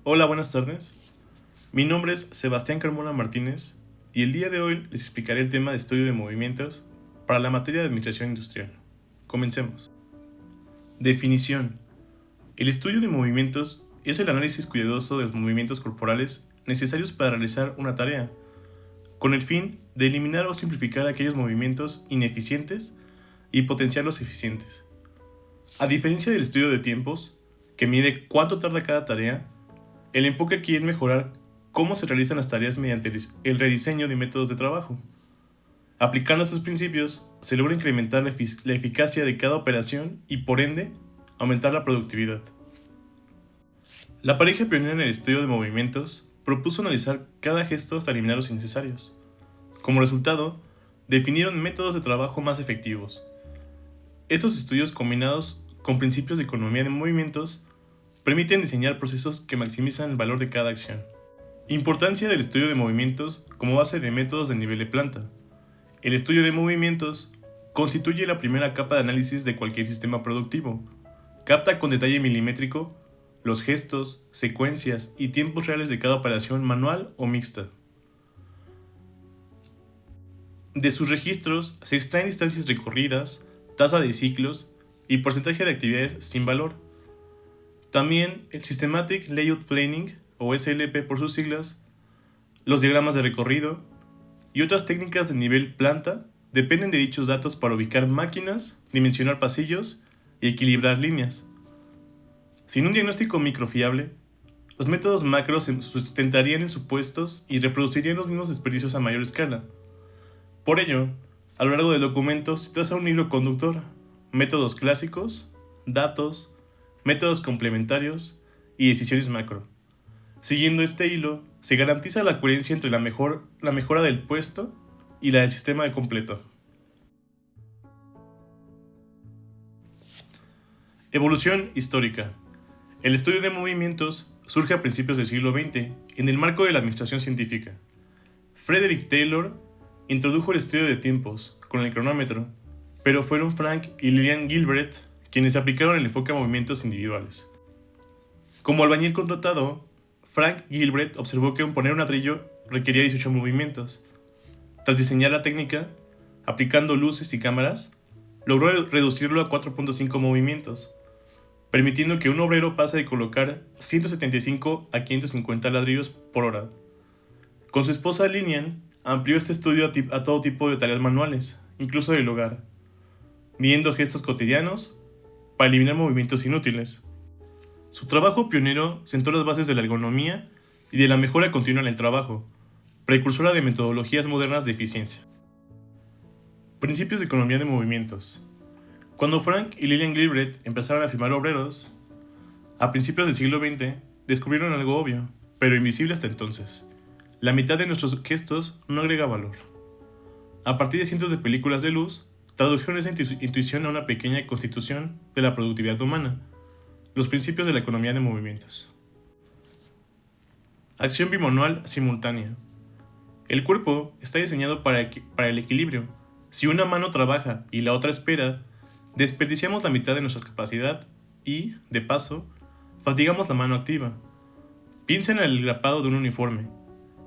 Hola, buenas tardes. Mi nombre es Sebastián Carmona Martínez y el día de hoy les explicaré el tema de estudio de movimientos para la materia de administración industrial. Comencemos. Definición. El estudio de movimientos es el análisis cuidadoso de los movimientos corporales necesarios para realizar una tarea, con el fin de eliminar o simplificar aquellos movimientos ineficientes y potenciar los eficientes. A diferencia del estudio de tiempos, que mide cuánto tarda cada tarea, el enfoque aquí es mejorar cómo se realizan las tareas mediante el rediseño de métodos de trabajo. Aplicando estos principios, se logra incrementar la eficacia de cada operación y, por ende, aumentar la productividad. La pareja pionera en el estudio de movimientos propuso analizar cada gesto hasta eliminar los innecesarios. Como resultado, definieron métodos de trabajo más efectivos. Estos estudios, combinados con principios de economía de movimientos, permiten diseñar procesos que maximizan el valor de cada acción. Importancia del estudio de movimientos como base de métodos de nivel de planta. El estudio de movimientos constituye la primera capa de análisis de cualquier sistema productivo. Capta con detalle milimétrico los gestos, secuencias y tiempos reales de cada operación manual o mixta. De sus registros se extraen distancias recorridas, tasa de ciclos y porcentaje de actividades sin valor. También el Systematic Layout Planning, o SLP por sus siglas, los diagramas de recorrido y otras técnicas de nivel planta dependen de dichos datos para ubicar máquinas, dimensionar pasillos y equilibrar líneas. Sin un diagnóstico microfiable, los métodos macro se sustentarían en supuestos y reproducirían los mismos desperdicios a mayor escala. Por ello, a lo largo del documento se traza un hilo conductor: métodos clásicos, datos, métodos complementarios y decisiones macro. Siguiendo este hilo, se garantiza la coherencia entre la mejora del puesto y la del sistema de completo. Evolución histórica. El estudio de movimientos surge a principios del siglo XX en el marco de la administración científica. Frederick Taylor introdujo el estudio de tiempos con el cronómetro, pero fueron Frank y Lillian Gilbert quienes aplicaron el enfoque a movimientos individuales. Como albañil contratado, Frank Gilbert observó que poner un ladrillo requería 18 movimientos. Tras diseñar la técnica, aplicando luces y cámaras, logró reducirlo a 4.5 movimientos, permitiendo que un obrero pase de colocar 175 a 550 ladrillos por hora. Con su esposa Lillian, amplió este estudio a todo tipo de tareas manuales, incluso del hogar, midiendo gestos cotidianos para eliminar movimientos inútiles. Su trabajo pionero sentó las bases de la ergonomía y de la mejora continua en el trabajo, precursora de metodologías modernas de eficiencia. Principios de economía de movimientos. Cuando Frank y Lillian Gilbert empezaron a firmar obreros, a principios del siglo XX, descubrieron algo obvio, pero invisible hasta entonces: la mitad de nuestros gestos no agrega valor. A partir de cientos de películas de luz, tradujeron esa intuición a una pequeña constitución de la productividad humana: los principios de la economía de movimientos. Acción bimanual simultánea. El cuerpo está diseñado para el equilibrio. Si una mano trabaja y la otra espera, desperdiciamos la mitad de nuestra capacidad y, de paso, fatigamos la mano activa. Piensa en el grapado de un uniforme.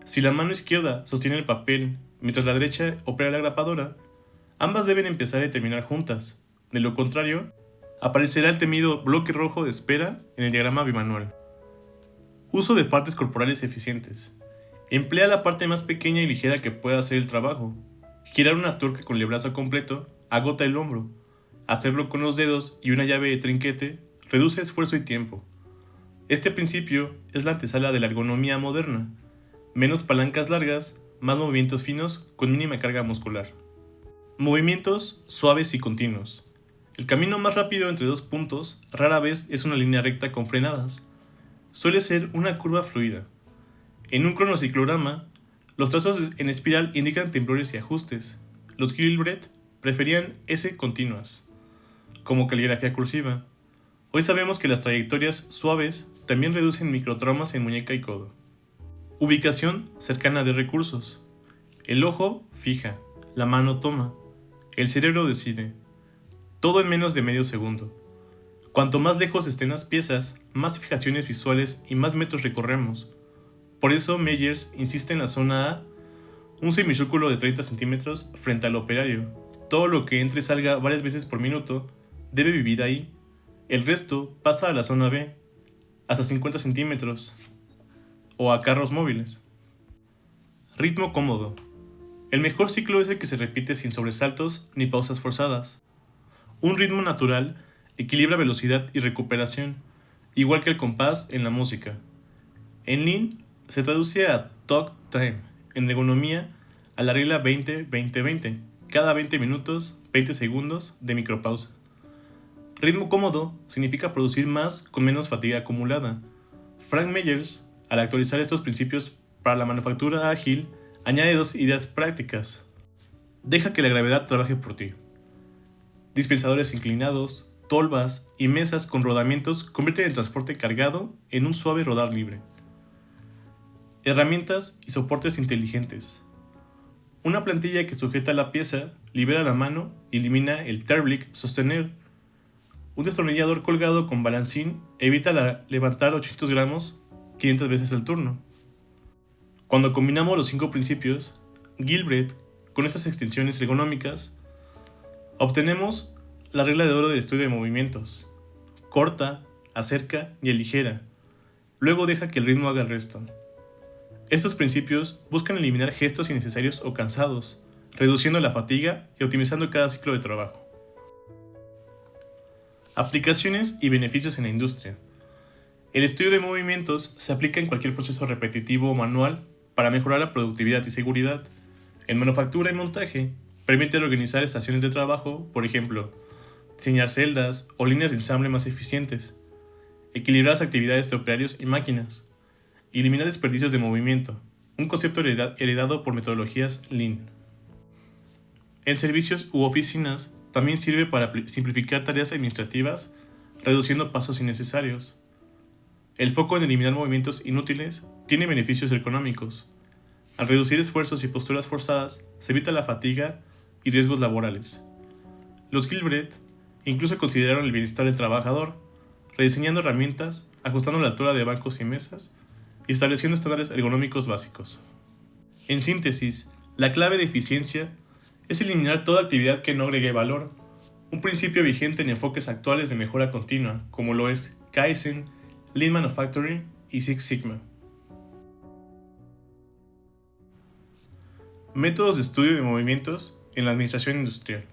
Si la mano izquierda sostiene el papel mientras la derecha opera la grapadora, ambas deben empezar y terminar juntas. De lo contrario, aparecerá el temido bloque rojo de espera en el diagrama bimanual. Uso de partes corporales eficientes. Emplea la parte más pequeña y ligera que pueda hacer el trabajo. Girar una tuerca con el brazo completo agota el hombro. Hacerlo con los dedos y una llave de trinquete reduce esfuerzo y tiempo. Este principio es la antesala de la ergonomía moderna: menos palancas largas, más movimientos finos con mínima carga muscular. Movimientos suaves y continuos. El camino más rápido entre dos puntos rara vez es una línea recta con frenadas. Suele ser una curva fluida. En un cronociclograma, los trazos en espiral indican temblores y ajustes. Los Gilbert preferían S continuas, como caligrafía cursiva. Hoy sabemos que las trayectorias suaves también reducen microtraumas en muñeca y codo. Ubicación cercana de recursos. El ojo fija, la mano toma, el cerebro decide. Todo en menos de medio segundo. Cuanto más lejos estén las piezas, más fijaciones visuales y más metros recorremos. Por eso Meyers insiste en la zona A, un semicírculo de 30 centímetros frente al operario. Todo lo que entre y salga varias veces por minuto debe vivir ahí. El resto pasa a la zona B, hasta 50 centímetros, o a carros móviles. Ritmo cómodo. El mejor ciclo es el que se repite sin sobresaltos ni pausas forzadas. Un ritmo natural equilibra velocidad y recuperación, igual que el compás en la música. En Lean se traduce a talk time, en ergonomía a la regla 20-20-20, cada 20 minutos, 20 segundos de micropausa. Ritmo cómodo significa producir más con menos fatiga acumulada. Frank Meyers, al actualizar estos principios para la manufactura ágil, añade dos ideas prácticas. Deja que la gravedad trabaje por ti. Dispensadores inclinados, tolvas y mesas con rodamientos convierten el transporte cargado en un suave rodar libre. Herramientas y soportes inteligentes. Una plantilla que sujeta la pieza libera la mano y elimina el Terblick sostener. Un destornillador colgado con balancín evita levantar 800 gramos 500 veces al turno. Cuando combinamos los 5 principios, Gilbreth, con estas extensiones ergonómicas, obtenemos la regla de oro del estudio de movimientos. Corta, acerca y aligera. Luego deja que el ritmo haga el resto. Estos principios buscan eliminar gestos innecesarios o cansados, reduciendo la fatiga y optimizando cada ciclo de trabajo. Aplicaciones y beneficios en la industria. El estudio de movimientos se aplica en cualquier proceso repetitivo o manual para mejorar la productividad y seguridad. En manufactura y montaje, permite organizar estaciones de trabajo, por ejemplo, diseñar celdas o líneas de ensamble más eficientes, equilibrar las actividades de operarios y máquinas, y eliminar desperdicios de movimiento, un concepto heredado por metodologías Lean. En servicios u oficinas, también sirve para simplificar tareas administrativas, reduciendo pasos innecesarios. El foco en eliminar movimientos inútiles tiene beneficios económicos. Al reducir esfuerzos y posturas forzadas, se evita la fatiga y riesgos laborales. Los Gilbreth incluso consideraron el bienestar del trabajador, rediseñando herramientas, ajustando la altura de bancos y mesas y estableciendo estándares ergonómicos básicos. En síntesis, la clave de eficiencia es eliminar toda actividad que no agregue valor, un principio vigente en enfoques actuales de mejora continua, como lo es Kaizen, Lean Manufacturing y Six Sigma. Métodos de estudio de movimientos en la administración industrial.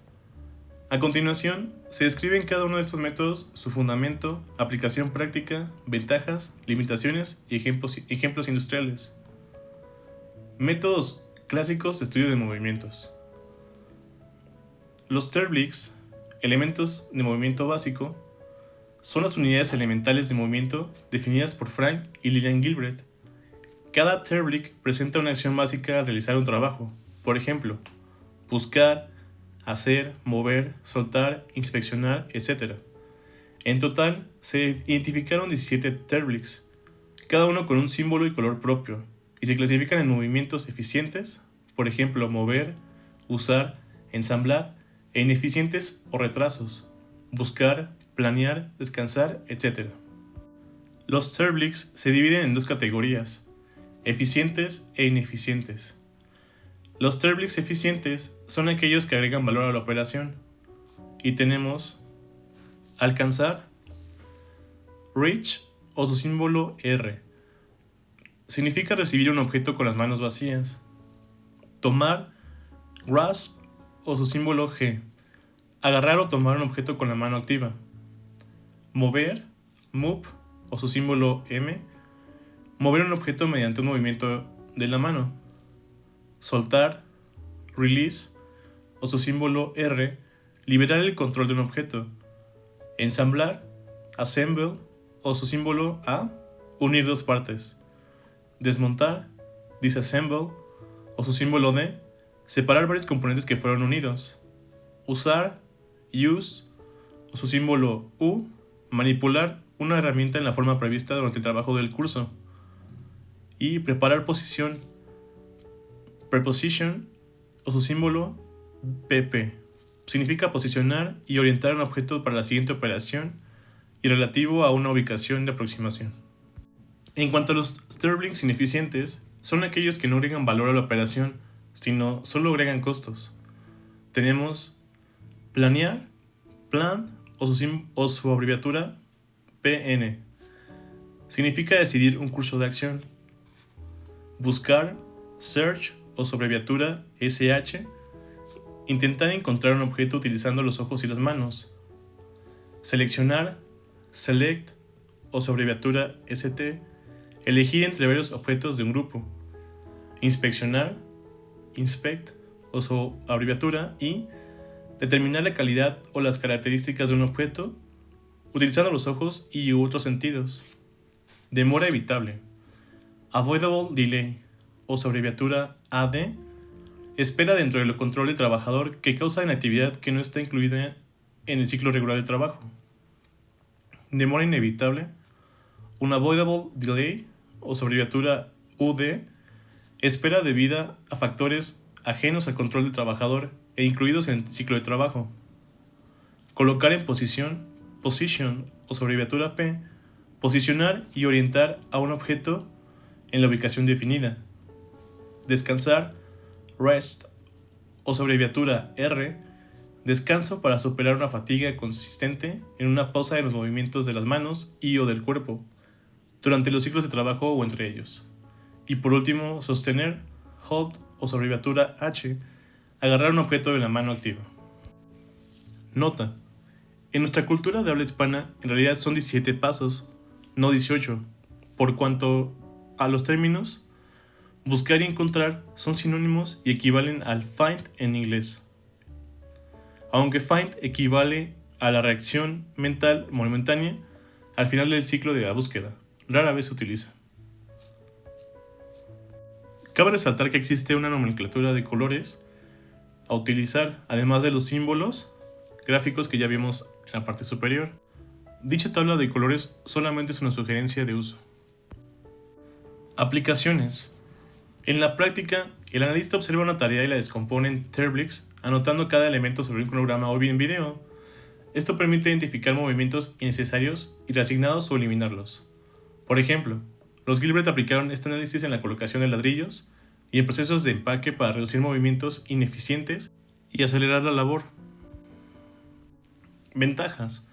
A continuación, se describe en cada uno de estos métodos su fundamento, aplicación práctica, ventajas, limitaciones y ejemplos industriales. Métodos clásicos de estudio de movimientos. Los Terblicks, elementos de movimiento básico, son las unidades elementales de movimiento definidas por Frank y Lillian Gilbreth. Cada Terblick presenta una acción básica al realizar un trabajo, por ejemplo, buscar, hacer, mover, soltar, inspeccionar, etc. En total, se identificaron 17 Terblicks, cada uno con un símbolo y color propio, y se clasifican en movimientos eficientes, por ejemplo, mover, usar, ensamblar, e ineficientes o retrasos, buscar, planear, descansar, etc. Los Terblicks se dividen en dos categorías, eficientes e ineficientes. Los Terblicks eficientes son aquellos que agregan valor a la operación. Y tenemos alcanzar, reach o su símbolo R. Significa recibir un objeto con las manos vacías. Tomar, grasp o su símbolo G. Agarrar o tomar un objeto con la mano activa. Mover, move o su símbolo M. Mover un objeto mediante un movimiento de la mano. Soltar, release o su símbolo R. Liberar el control de un objeto. Ensamblar, assemble o su símbolo A. Unir dos partes. Desmontar, disassemble o su símbolo D. Separar varios componentes que fueron unidos. Usar, use o su símbolo U. Manipular una herramienta en la forma prevista durante el trabajo del curso. Y preparar posición, preposition o su símbolo PP. Significa posicionar y orientar un objeto para la siguiente operación y relativo a una ubicación de aproximación. En cuanto a los Sterlings ineficientes, son aquellos que no agregan valor a la operación, sino solo agregan costos. Tenemos planear, plan o su abreviatura PN. Significa decidir un curso de acción. Buscar, search o su abreviatura SH. Intentar encontrar un objeto utilizando los ojos y las manos. Seleccionar, select o su abreviatura ST. Elegir entre varios objetos de un grupo. Inspeccionar, inspect o su abreviatura I. Determinar la calidad o las características de un objeto utilizando los ojos y otros sentidos. Demora evitable. Avoidable delay o su abreviatura AD. Espera dentro del control del trabajador que causa inactividad que no está incluida en el ciclo regular de trabajo. Demora inevitable. Unavoidable delay o su abreviatura UD. Espera debida a factores ajenos al control del trabajador e incluidos en el ciclo de trabajo. Colocar en posición o su abreviatura P. Posicionar y orientar a un objeto en la ubicación definida. Descansar, rest o su abreviatura R. Descanso para superar una fatiga consistente en una pausa de los movimientos de las manos y o del cuerpo durante los ciclos de trabajo o entre ellos. Y por último, sostener, hold o su abreviatura H. Agarrar un objeto de la mano activa. Nota: en nuestra cultura de habla hispana, en realidad son 17 pasos, no 18, por cuanto a los términos, buscar y encontrar son sinónimos y equivalen al find en inglés. Aunque find equivale a la reacción mental momentánea al final del ciclo de la búsqueda, rara vez se utiliza. Cabe resaltar que existe una nomenclatura de colores a utilizar, además de los símbolos gráficos que ya vimos en la parte superior. Dicha tabla de colores solamente es una sugerencia de uso. Aplicaciones. En la práctica, el analista observa una tarea y la descompone en Terblix, anotando cada elemento sobre un cronograma o bien video. Esto permite identificar movimientos innecesarios y reasignados o eliminarlos. Por ejemplo, los Gilbert aplicaron este análisis en la colocación de ladrillos y en procesos de empaque para reducir movimientos ineficientes y acelerar la labor. Ventajas.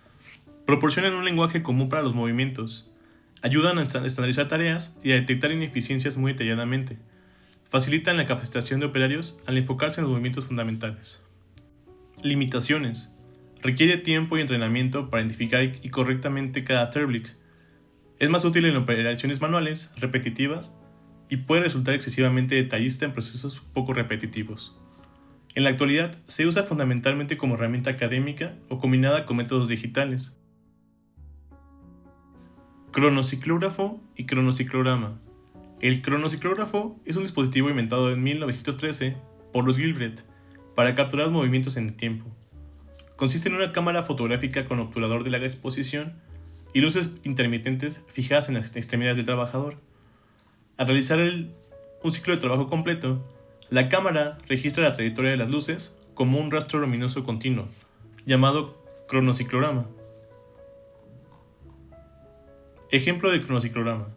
Proporcionan un lenguaje común para los movimientos. Ayudan a estandarizar tareas y a detectar ineficiencias muy detalladamente. Facilitan la capacitación de operarios al enfocarse en los movimientos fundamentales. Limitaciones. Requiere tiempo y entrenamiento para identificar y correctamente cada Terblix. Es más útil en operaciones manuales, repetitivas, y puede resultar excesivamente detallista en procesos poco repetitivos. En la actualidad, se usa fundamentalmente como herramienta académica o combinada con métodos digitales. Cronociclógrafo y cronociclograma. El cronociclógrafo es un dispositivo inventado en 1913 por los Gilbert para capturar movimientos en el tiempo. Consiste en una cámara fotográfica con obturador de larga exposición y luces intermitentes fijadas en las extremidades del trabajador. Al realizar un ciclo de trabajo completo, la cámara registra la trayectoria de las luces como un rastro luminoso continuo, llamado cronociclograma. Ejemplo de cronociclograma.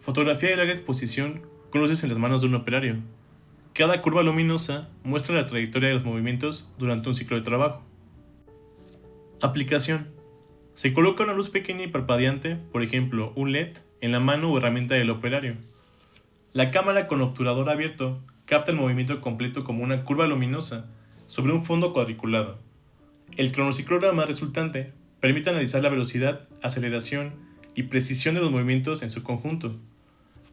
Fotografía de larga exposición con luces en las manos de un operario. Cada curva luminosa muestra la trayectoria de los movimientos durante un ciclo de trabajo. Aplicación. Se coloca una luz pequeña y parpadeante, por ejemplo un LED, en la mano o herramienta del operario. La cámara con obturador abierto capta el movimiento completo como una curva luminosa sobre un fondo cuadriculado. El cronociclograma resultante permite analizar la velocidad, aceleración y precisión de los movimientos en su conjunto.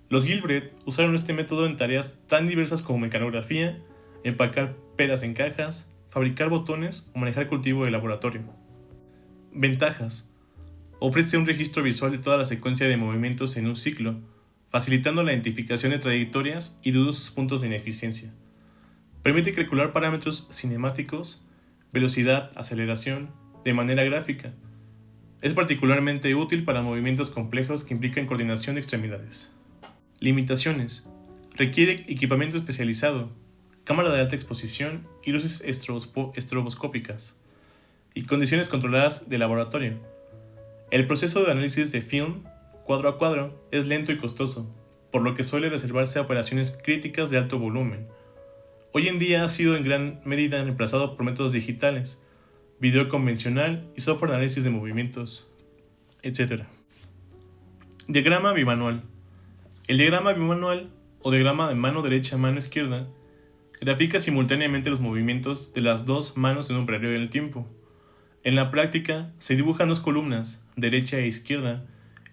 Los Gilbert usaron este método en tareas tan diversas como mecanografía, empacar peras en cajas, fabricar botones o manejar cultivo de laboratorio. Ventajas. Ofrece un registro visual de toda la secuencia de movimientos en un ciclo, facilitando la identificación de trayectorias y dudosos puntos de ineficiencia. Permite calcular parámetros cinemáticos, velocidad, aceleración, de manera gráfica. Es particularmente útil para movimientos complejos que implican coordinación de extremidades. Limitaciones. Requiere equipamiento especializado, cámara de alta exposición y luces estroboscópicas, y condiciones controladas de laboratorio. El proceso de análisis de film cuadro a cuadro es lento y costoso, por lo que suele reservarse a operaciones críticas de alto volumen. Hoy en día ha sido en gran medida reemplazado por métodos digitales, video convencional y software de análisis de movimientos, etc. Diagrama bimanual. El diagrama bimanual, o diagrama de mano derecha a mano izquierda, grafica simultáneamente los movimientos de las dos manos en un periodo del tiempo. En la práctica, se dibujan dos columnas, derecha e izquierda,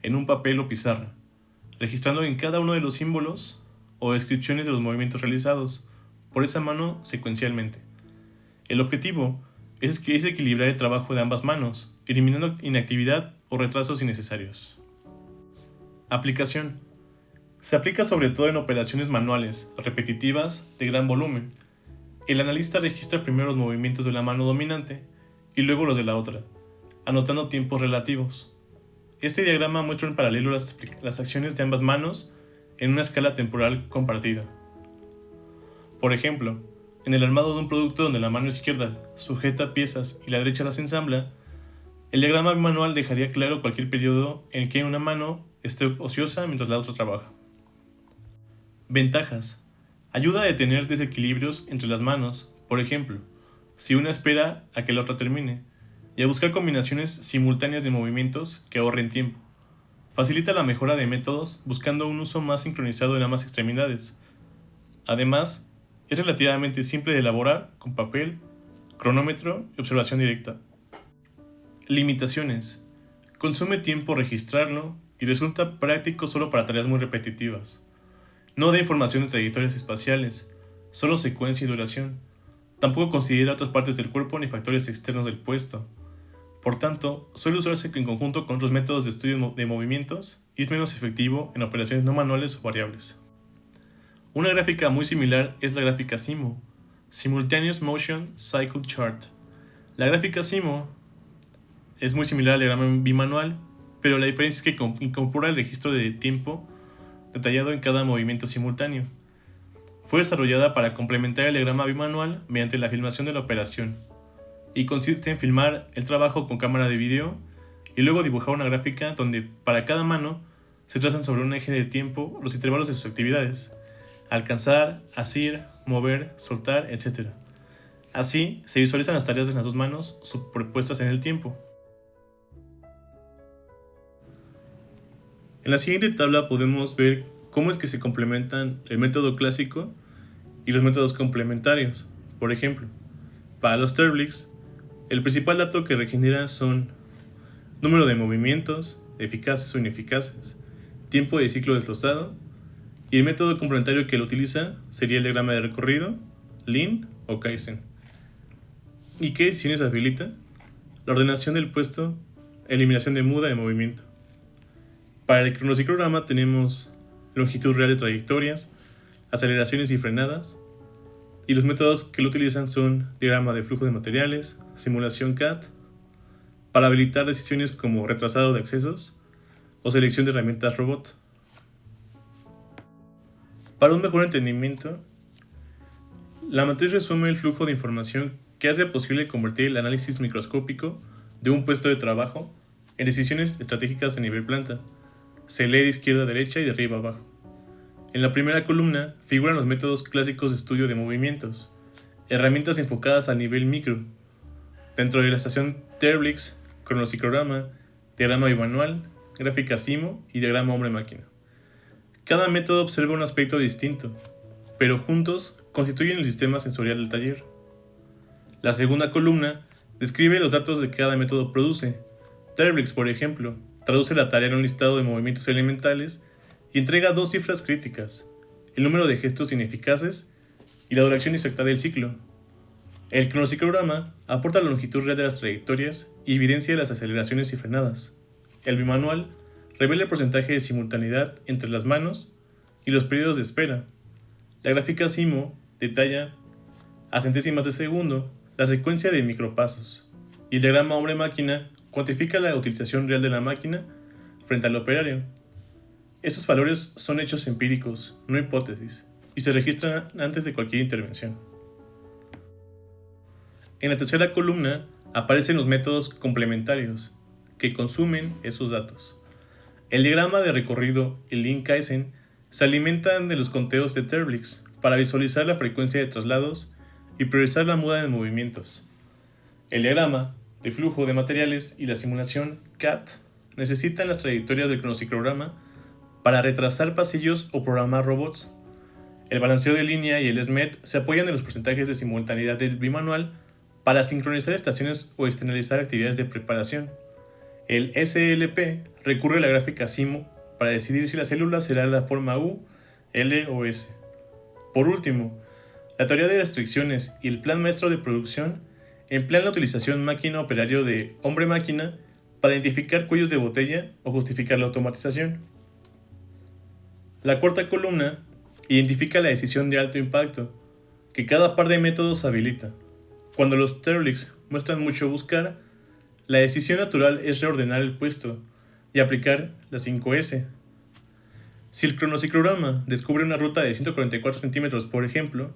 en un papel o pizarra, registrando en cada uno de los símbolos o descripciones de los movimientos realizados por esa mano secuencialmente. El objetivo es equilibrar el trabajo de ambas manos, eliminando inactividad o retrasos innecesarios. Aplicación. Se aplica sobre todo en operaciones manuales, repetitivas, de gran volumen. El analista registra primero los movimientos de la mano dominante y luego los de la otra, anotando tiempos relativos. Este diagrama muestra en paralelo las acciones de ambas manos en una escala temporal compartida. Por ejemplo, en el armado de un producto donde la mano izquierda sujeta piezas y la derecha las ensambla, el diagrama bimanual dejaría claro cualquier periodo en que una mano esté ociosa mientras la otra trabaja. Ventajas. Ayuda a detener desequilibrios entre las manos, por ejemplo, si una espera a que la otra termine, y a buscar combinaciones simultáneas de movimientos que ahorren tiempo. Facilita la mejora de métodos buscando un uso más sincronizado en ambas extremidades. Además, es relativamente simple de elaborar con papel, cronómetro y observación directa. Limitaciones. Consume tiempo registrarlo y resulta práctico solo para tareas muy repetitivas. No da información de trayectorias espaciales, solo secuencia y duración. Tampoco considera otras partes del cuerpo ni factores externos del puesto. Por tanto, suele usarse en conjunto con otros métodos de estudio de movimientos y es menos efectivo en operaciones no manuales o variables. Una gráfica muy similar es la gráfica SIMO, Simultaneous Motion Cycle Chart. La gráfica SIMO es muy similar al diagrama bimanual, pero la diferencia es que incorpora el registro de tiempo detallado en cada movimiento simultáneo. Fue desarrollada para complementar el diagrama bimanual mediante la filmación de la operación, y consiste en filmar el trabajo con cámara de video y luego dibujar una gráfica donde para cada mano se trazan sobre un eje de tiempo los intervalos de sus actividades: alcanzar, asir, mover, soltar, etc. Así se visualizan las tareas de las dos manos superpuestas en el tiempo. En la siguiente tabla podemos ver cómo es que se complementan el método clásico y los métodos complementarios. Por ejemplo, para los Terblix, el principal dato que regenera son número de movimientos, eficaces o ineficaces, tiempo de ciclo desglosado, y el método complementario que lo utiliza sería el diagrama de recorrido, Lean o Kaizen. ¿Y qué decisiones habilita? La ordenación del puesto, eliminación de muda de movimiento. Para el cronociclograma tenemos longitud real de trayectorias, aceleraciones y frenadas, y los métodos que lo utilizan son diagrama de flujo de materiales, simulación CAD, para habilitar decisiones como retrasado de accesos o selección de herramientas robot. Para un mejor entendimiento, la matriz resume el flujo de información que hace posible convertir el análisis microscópico de un puesto de trabajo en decisiones estratégicas a nivel planta. Se lee de izquierda a derecha y de arriba a abajo. En la primera columna figuran los métodos clásicos de estudio de movimientos, herramientas enfocadas al nivel micro. Dentro de la estación Terblix, cronociclograma, diagrama bimanual, gráfica SIMO y diagrama hombre-máquina. Cada método observa un aspecto distinto, pero juntos constituyen el sistema sensorial del taller. La segunda columna describe los datos que cada método produce. Terblix, por ejemplo, traduce la tarea en un listado de movimientos elementales y entrega dos cifras críticas: el número de gestos ineficaces y la duración exacta del ciclo. El cronociclograma aporta la longitud real de las trayectorias y evidencia las aceleraciones y frenadas. El bimanual revela el porcentaje de simultaneidad entre las manos y los periodos de espera. La gráfica SIMO detalla a centésimas de segundo la secuencia de micropasos, y el diagrama hombre-máquina cuantifica la utilización real de la máquina frente al operario. Estos valores son hechos empíricos, no hipótesis, y se registran antes de cualquier intervención. En la tercera columna aparecen los métodos complementarios, que consumen esos datos. El diagrama de recorrido y Link Kaizen se alimentan de los conteos de Terblix para visualizar la frecuencia de traslados y priorizar la muda de movimientos. El diagrama de flujo de materiales y la simulación CAT necesitan las trayectorias del cronociclograma para retrasar pasillos o programar robots. El balanceo de línea y el SMET se apoyan en los porcentajes de simultaneidad del bimanual para sincronizar estaciones o externalizar actividades de preparación. El SLP recurre a la gráfica SIMO para decidir si la célula será la forma U, L o S. Por último, la teoría de restricciones y el plan maestro de producción emplean la utilización máquina-operario de hombre-máquina para identificar cuellos de botella o justificar la automatización. La cuarta columna identifica la decisión de alto impacto, que cada par de métodos habilita. Cuando los Terblix muestran mucho buscar, la decisión natural es reordenar el puesto y aplicar la 5S. Si el cronociclograma descubre una ruta de 144 centímetros, por ejemplo,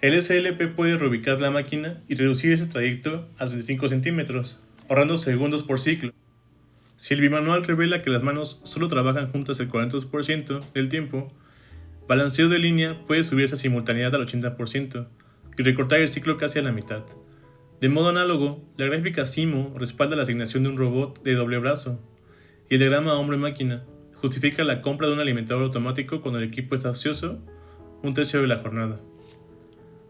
el SLP puede reubicar la máquina y reducir ese trayecto a 35 centímetros, ahorrando segundos por ciclo. Si el bimanual revela que las manos solo trabajan juntas el 40% del tiempo, balanceo de línea puede subir esa simultaneidad al 80% y recortar el ciclo casi a la mitad. De modo análogo, la gráfica SIMO respalda la asignación de un robot de doble brazo, y el diagrama hombre-máquina justifica la compra de un alimentador automático cuando el equipo está ocioso un tercio de la jornada.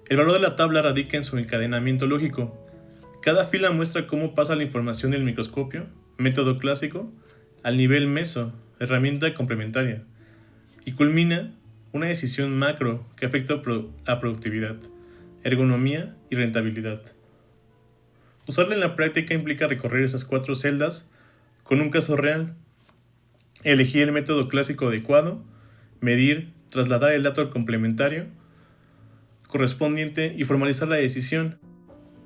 El valor de la tabla radica en su encadenamiento lógico. Cada fila muestra cómo pasa la información del microscopio, método clásico, al nivel meso, herramienta complementaria, y culmina una decisión macro que afecta a productividad, ergonomía y rentabilidad. Usarla en la práctica implica recorrer esas 4 celdas con un caso real, elegir el método clásico adecuado, medir, trasladar el dato al complementario correspondiente y formalizar la decisión.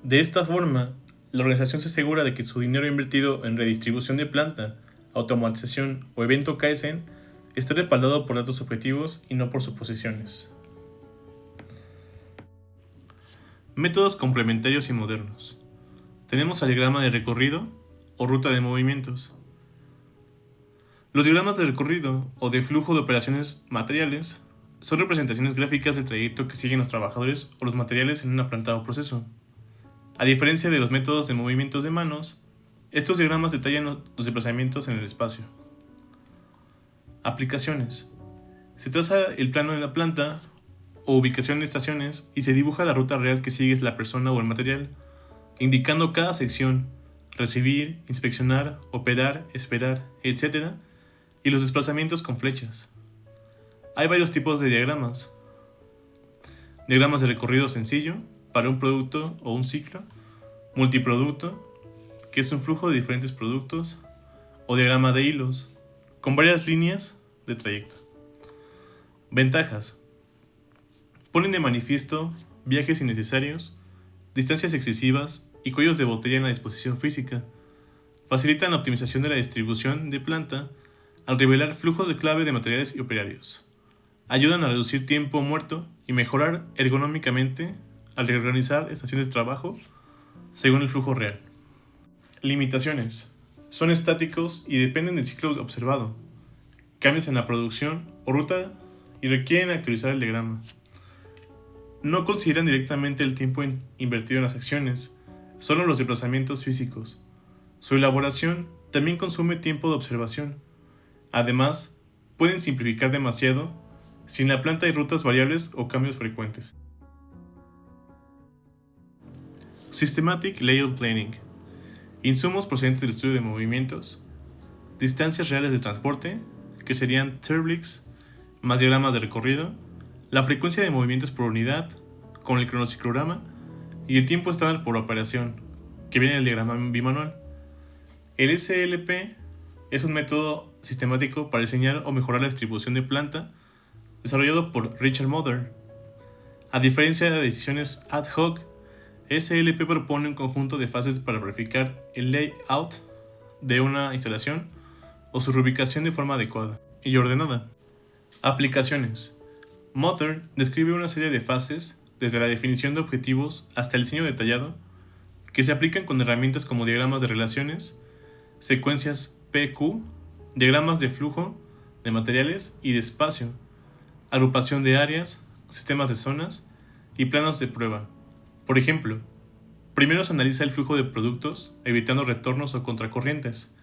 De esta forma, la organización se asegura de que su dinero invertido en redistribución de planta, automatización o evento Kaizen esté respaldado por datos objetivos y no por suposiciones. Métodos complementarios y modernos. Tenemos el diagrama de recorrido o ruta de movimientos. Los diagramas de recorrido o de flujo de operaciones materiales son representaciones gráficas del trayecto que siguen los trabajadores o los materiales en una planta o proceso. A diferencia de los métodos de movimientos de manos, estos diagramas detallan los desplazamientos en el espacio. Aplicaciones. Se traza el plano de la planta o ubicación de estaciones y se dibuja la ruta real que sigue la persona o el material, indicando cada sección, recibir, inspeccionar, operar, esperar, etc., y los desplazamientos con flechas. Hay varios tipos de diagramas. Diagramas de recorrido sencillo, para un producto o un ciclo, multiproducto, que es un flujo de diferentes productos, o diagrama de hilos, con varias líneas de trayecto. Ventajas. Ponen de manifiesto viajes innecesarios, distancias excesivas y cuellos de botella en la disposición física. Facilitan la optimización de la distribución de planta al revelar flujos de clave de materiales y operarios. Ayudan a reducir tiempo muerto y mejorar ergonómicamente al reorganizar estaciones de trabajo según el flujo real. Limitaciones. Son estáticos y dependen del ciclo observado. Cambios en la producción o ruta y requieren actualizar el diagrama. No consideran directamente el tiempo invertido en las acciones, solo los desplazamientos físicos. Su elaboración también consume tiempo de observación. Además, pueden simplificar demasiado si en la planta hay rutas variables o cambios frecuentes. Systematic Layout Planning. Insumos procedentes del estudio de movimientos, distancias reales de transporte, que serían Terblix, más diagramas de recorrido, la frecuencia de movimientos por unidad, con el cronociclograma, y el tiempo estándar por operación, que viene del diagrama bimanual. El SLP es un método sistemático para diseñar o mejorar la distribución de planta, desarrollado por Richard Mother. A diferencia de decisiones ad hoc, SLP propone un conjunto de fases para verificar el layout de una instalación o su reubicación de forma adecuada y ordenada. Aplicaciones. Mother describe una serie de fases, desde la definición de objetivos hasta el diseño detallado, que se aplican con herramientas como diagramas de relaciones, secuencias PQ, diagramas de flujo de materiales y de espacio, agrupación de áreas, sistemas de zonas y planos de prueba. Por ejemplo, primero se analiza el flujo de productos, evitando retornos o contracorrientes.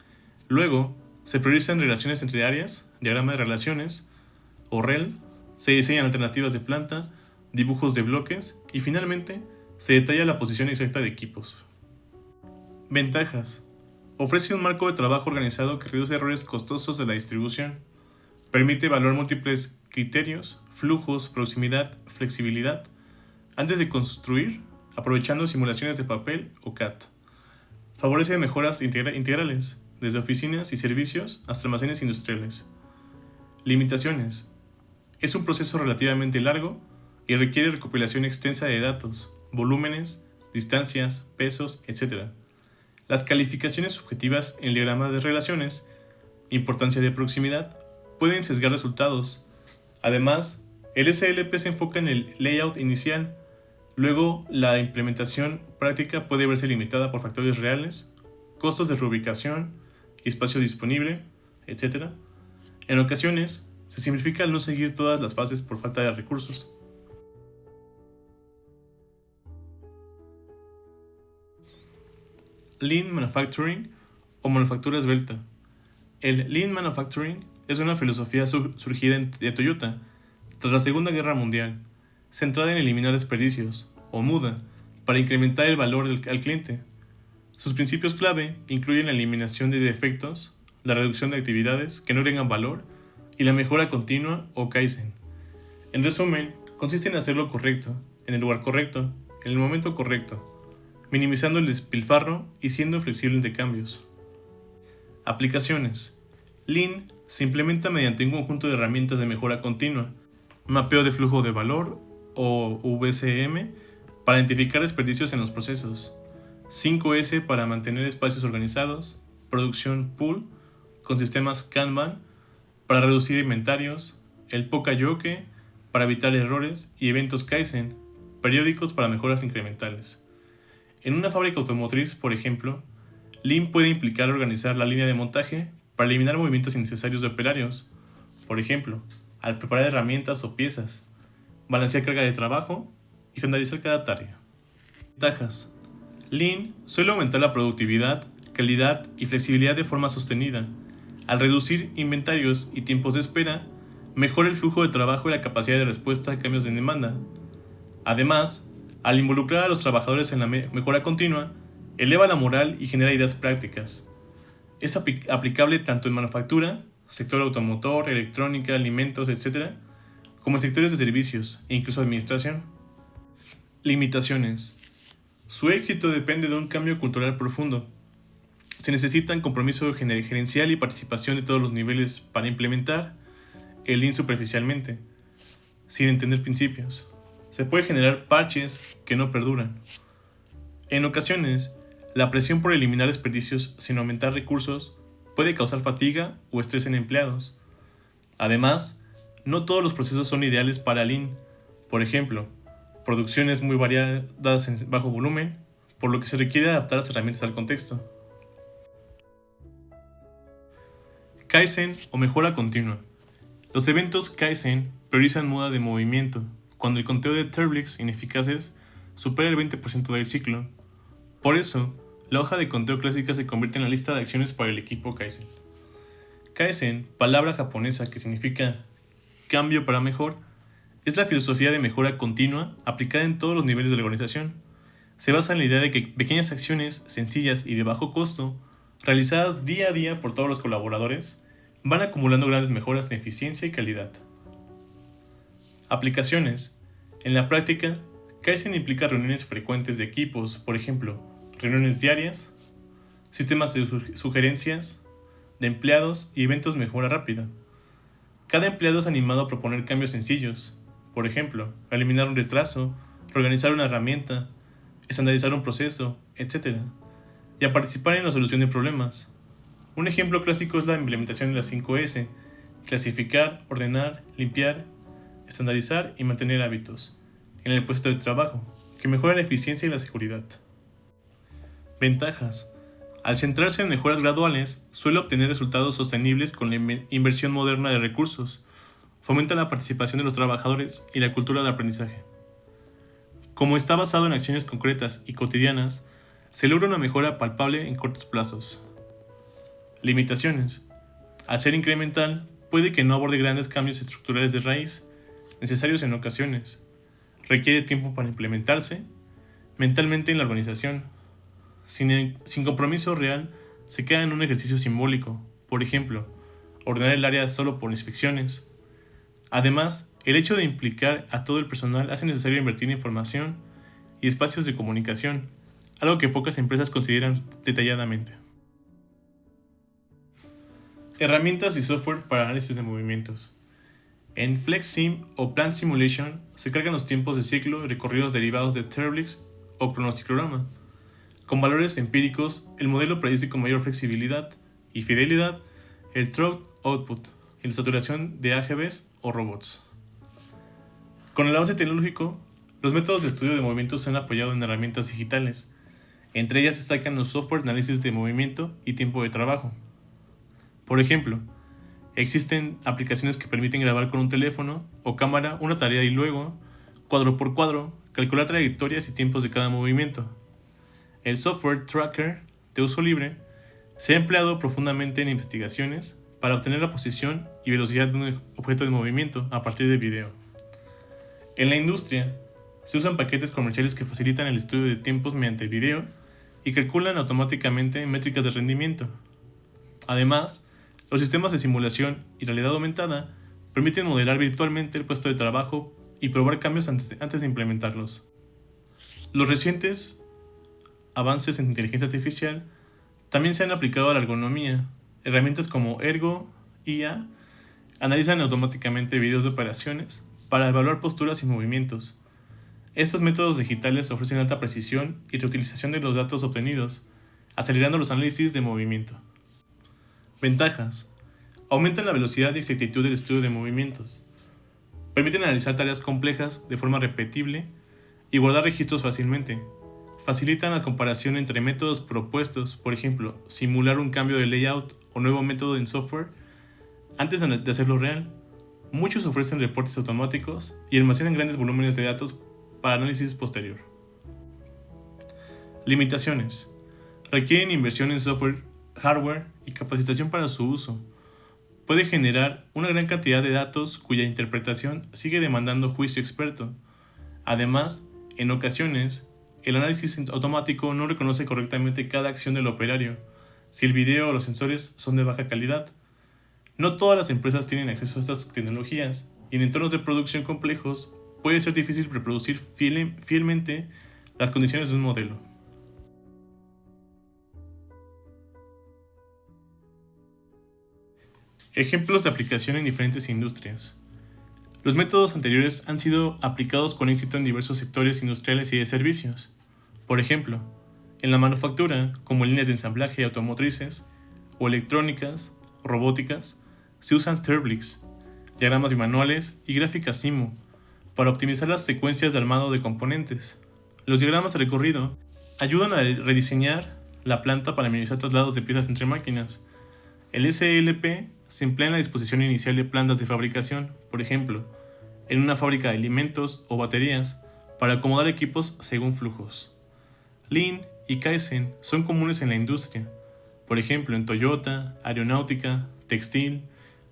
Luego, se priorizan relaciones entre áreas, diagrama de relaciones, o REL, se diseñan alternativas de planta, dibujos de bloques y finalmente se detalla la posición exacta de equipos. Ventajas. Ofrece un marco de trabajo organizado que reduce errores costosos de la distribución. Permite evaluar múltiples criterios, flujos, proximidad, flexibilidad, antes de construir, aprovechando simulaciones de papel o CAD. Favorece mejoras integrales, desde oficinas y servicios hasta almacenes industriales. Limitaciones. Es un proceso relativamente largo y requiere recopilación extensa de datos, volúmenes, distancias, pesos, etc. Las calificaciones subjetivas en el diagrama de relaciones, importancia de proximidad, pueden sesgar resultados. Además, el SLP se enfoca en el layout inicial. Luego, la implementación práctica puede verse limitada por factores reales, costos de reubicación, espacio disponible, etc. En ocasiones, se simplifica al no seguir todas las fases por falta de recursos. Lean Manufacturing o manufactura esbelta. El Lean Manufacturing es una filosofía surgida de Toyota tras la Segunda Guerra Mundial, centrada en eliminar desperdicios, o muda, para incrementar el valor al cliente. Sus principios clave incluyen la eliminación de defectos, la reducción de actividades que no agregan valor y la mejora continua o Kaizen. En resumen, consiste en hacer lo correcto, en el lugar correcto, en el momento correcto, minimizando el despilfarro y siendo flexible ante cambios. Aplicaciones. Lean se implementa mediante un conjunto de herramientas de mejora continua, mapeo de flujo de valor o VCM para identificar desperdicios en los procesos, 5S para mantener espacios organizados, producción pool con sistemas Kanban para reducir inventarios, el Pokayoke para evitar errores y eventos Kaizen, periódicos para mejoras incrementales. En una fábrica automotriz, por ejemplo, Lean puede implicar organizar la línea de montaje para eliminar movimientos innecesarios de operarios, por ejemplo, al preparar herramientas o piezas, balancear carga de trabajo y estandarizar cada tarea. Ventajas. Lean suele aumentar la productividad, calidad y flexibilidad de forma sostenida. Al reducir inventarios y tiempos de espera, mejora el flujo de trabajo y la capacidad de respuesta a cambios de demanda. Además, al involucrar a los trabajadores en la mejora continua, eleva la moral y genera ideas prácticas. Es aplicable tanto en manufactura, sector automotor, electrónica, alimentos, etc., como en sectores de servicios e incluso administración. Limitaciones. Su éxito depende de un cambio cultural profundo. Se necesitan compromiso gerencial y participación de todos los niveles para implementar el Lean superficialmente, sin entender principios. Se puede generar parches que no perduran. En ocasiones, la presión por eliminar desperdicios sin aumentar recursos puede causar fatiga o estrés en empleados. Además, no todos los procesos son ideales para Lean. Por ejemplo, producciones muy variadas en bajo volumen, por lo que se requiere adaptar las herramientas al contexto. Kaizen o mejora continua. Los eventos Kaizen priorizan muda de movimiento, cuando el conteo de Terblix ineficaces supera el 20% del ciclo. Por eso, la hoja de conteo clásica se convierte en la lista de acciones para el equipo Kaizen. Kaizen, palabra japonesa que significa cambio para mejor, es la filosofía de mejora continua aplicada en todos los niveles de la organización. Se basa en la idea de que pequeñas acciones sencillas y de bajo costo, realizadas día a día por todos los colaboradores, van acumulando grandes mejoras en eficiencia y calidad. Aplicaciones. En la práctica, Kaizen implica reuniones frecuentes de equipos, por ejemplo, reuniones diarias, sistemas de sugerencias de empleados y eventos de mejora rápida. Cada empleado es animado a proponer cambios sencillos, por ejemplo, eliminar un retraso, reorganizar una herramienta, estandarizar un proceso, etc., y a participar en la solución de problemas. Un ejemplo clásico es la implementación de las 5S: clasificar, ordenar, limpiar, estandarizar y mantener hábitos en el puesto de trabajo, que mejora la eficiencia y la seguridad. Ventajas. Al centrarse en mejoras graduales, suele obtener resultados sostenibles con la inversión moderna de recursos, fomenta la participación de los trabajadores y la cultura de aprendizaje. Como está basado en acciones concretas y cotidianas, se logra una mejora palpable en cortos plazos. Limitaciones. Al ser incremental, puede que no aborde grandes cambios estructurales de raíz, necesarios en ocasiones. Requiere tiempo para implementarse mentalmente en la organización. Sin compromiso real, se queda en un ejercicio simbólico, por ejemplo, ordenar el área solo por inspecciones. Además, el hecho de implicar a todo el personal hace necesario invertir en información y espacios de comunicación, algo que pocas empresas consideran detalladamente. Herramientas y software para análisis de movimientos. En FlexSim o Plant Simulation se cargan los tiempos de ciclo y recorridos derivados de Terblix o cronociclograma. Con valores empíricos, el modelo predice con mayor flexibilidad y fidelidad el throughput output y la saturación de AGVs o robots. Con el avance tecnológico, los métodos de estudio de movimientos se han apoyado en herramientas digitales. Entre ellas destacan los software de análisis de movimiento y tiempo de trabajo. Por ejemplo, existen aplicaciones que permiten grabar con un teléfono o cámara una tarea y luego, cuadro por cuadro, calcular trayectorias y tiempos de cada movimiento. El software Tracker, de uso libre, se ha empleado profundamente en investigaciones para obtener la posición y velocidad de un objeto de movimiento a partir de video. En la industria, se usan paquetes comerciales que facilitan el estudio de tiempos mediante video y calculan automáticamente métricas de rendimiento. Además, los sistemas de simulación y realidad aumentada permiten modelar virtualmente el puesto de trabajo y probar cambios antes de implementarlos. Los recientes avances en inteligencia artificial también se han aplicado a la ergonomía. Herramientas como Ergo IA analizan automáticamente videos de operaciones para evaluar posturas y movimientos. Estos métodos digitales ofrecen alta precisión y reutilización de los datos obtenidos, acelerando los análisis de movimiento. Ventajas. Aumentan la velocidad y exactitud del estudio de movimientos. Permiten analizar tareas complejas de forma repetible y guardar registros fácilmente. Facilitan la comparación entre métodos propuestos, por ejemplo, simular un cambio de layout o nuevo método en software antes de hacerlo real. Muchos ofrecen reportes automáticos y almacenan grandes volúmenes de datos para análisis posterior. Limitaciones. Requieren inversión en software, hardware y capacitación para su uso. Puede generar una gran cantidad de datos cuya interpretación sigue demandando juicio experto. Además, en ocasiones, el análisis automático no reconoce correctamente cada acción del operario, si el video o los sensores son de baja calidad. No todas las empresas tienen acceso a estas tecnologías, y en entornos de producción complejos puede ser difícil reproducir fielmente las condiciones de un modelo. Ejemplos de aplicación en diferentes industrias. Los métodos anteriores han sido aplicados con éxito en diversos sectores industriales y de servicios. Por ejemplo, en la manufactura, como líneas de ensamblaje automotrices, o electrónicas, robóticas, se usan Terblix, diagramas bimanuales y gráficas SIMU para optimizar las secuencias de armado de componentes. Los diagramas de recorrido ayudan a rediseñar la planta para minimizar traslados de piezas entre máquinas. El SLP se emplea en la disposición inicial de plantas de fabricación, por ejemplo, en una fábrica de alimentos o baterías, para acomodar equipos según flujos. Lean y Kaizen son comunes en la industria, por ejemplo en Toyota, aeronáutica, textil,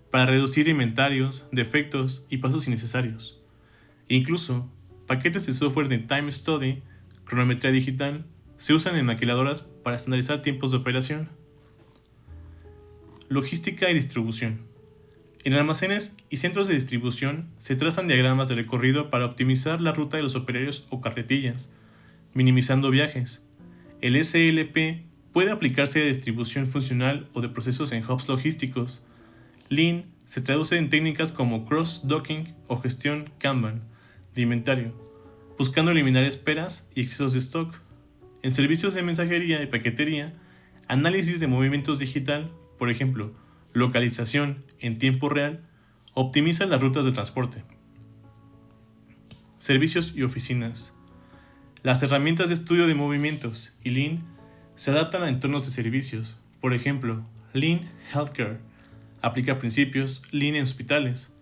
para reducir inventarios, defectos y pasos innecesarios. Incluso, paquetes de software de Time Study, cronometría digital, se usan en maquiladoras para estandarizar tiempos de operación. Logística y distribución. En almacenes y centros de distribución se trazan diagramas de recorrido para optimizar la ruta de los operarios o carretillas, minimizando viajes. El SLP puede aplicarse a distribución funcional o de procesos en hubs logísticos. Lean se traduce en técnicas como cross-docking o gestión Kanban de inventario, buscando eliminar esperas y excesos de stock. En servicios de mensajería y paquetería, análisis de movimientos digital, por ejemplo, localización en tiempo real, optimiza las rutas de transporte. Servicios y oficinas. Las herramientas de estudio de movimientos y Lean se adaptan a entornos de servicios. Por ejemplo, Lean Healthcare aplica principios Lean en hospitales,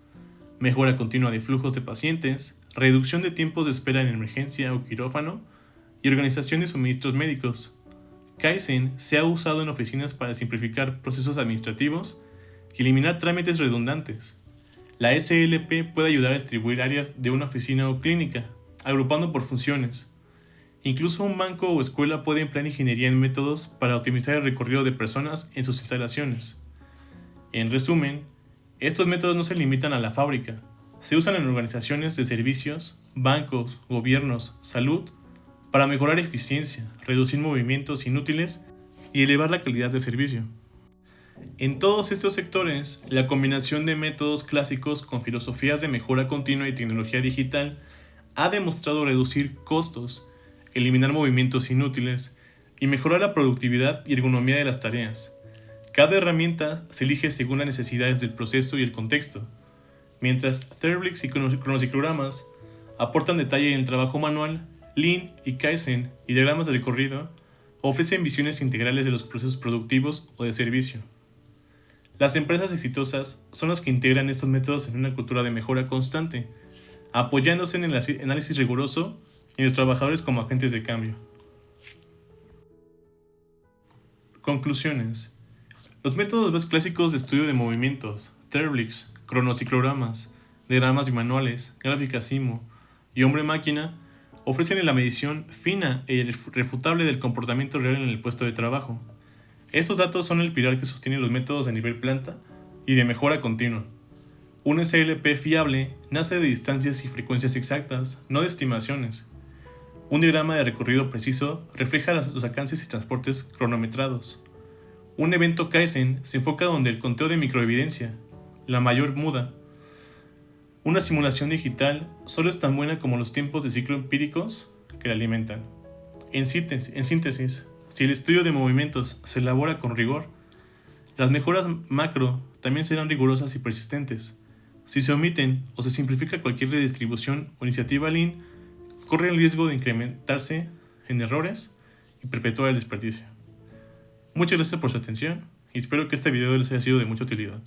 mejora continua de flujos de pacientes, reducción de tiempos de espera en emergencia o quirófano y organización de suministros médicos. Kaizen se ha usado en oficinas para simplificar procesos administrativos y eliminar trámites redundantes. La SLP puede ayudar a distribuir áreas de una oficina o clínica, agrupando por funciones. Incluso un banco o escuela puede emplear ingeniería en métodos para optimizar el recorrido de personas en sus instalaciones. En resumen, estos métodos no se limitan a la fábrica, se usan en organizaciones de servicios, bancos, gobiernos, salud, para mejorar eficiencia, reducir movimientos inútiles y elevar la calidad de servicio. En todos estos sectores, la combinación de métodos clásicos con filosofías de mejora continua y tecnología digital ha demostrado reducir costos, eliminar movimientos inútiles y mejorar la productividad y ergonomía de las tareas. Cada herramienta se elige según las necesidades del proceso y el contexto, mientras Therblix y cronociclogramas aportan detalle en el trabajo manual. Lean y Kaizen y diagramas de recorrido ofrecen visiones integrales de los procesos productivos o de servicio. Las empresas exitosas son las que integran estos métodos en una cultura de mejora constante, apoyándose en el análisis riguroso y en los trabajadores como agentes de cambio. Conclusiones. Los métodos más clásicos de estudio de movimientos, Therblix, cronociclogramas, diagramas bimanuales, gráficas SIMO y hombre-máquina ofrecen la medición fina e irrefutable del comportamiento real en el puesto de trabajo. Estos datos son el pilar que sostiene los métodos de nivel planta y de mejora continua. Un SLP fiable nace de distancias y frecuencias exactas, no de estimaciones. Un diagrama de recorrido preciso refleja los alcances y transportes cronometrados. Un evento Kaizen se enfoca donde el conteo de microevidencia, la mayor muda. Una simulación digital solo es tan buena como los tiempos de ciclo empíricos que la alimentan. En síntesis, si el estudio de movimientos se elabora con rigor, las mejoras macro también serán rigurosas y persistentes. Si se omiten o se simplifica cualquier redistribución o iniciativa Lean, corre el riesgo de incrementarse en errores y perpetuar el desperdicio. Muchas gracias por su atención y espero que este video les haya sido de mucha utilidad.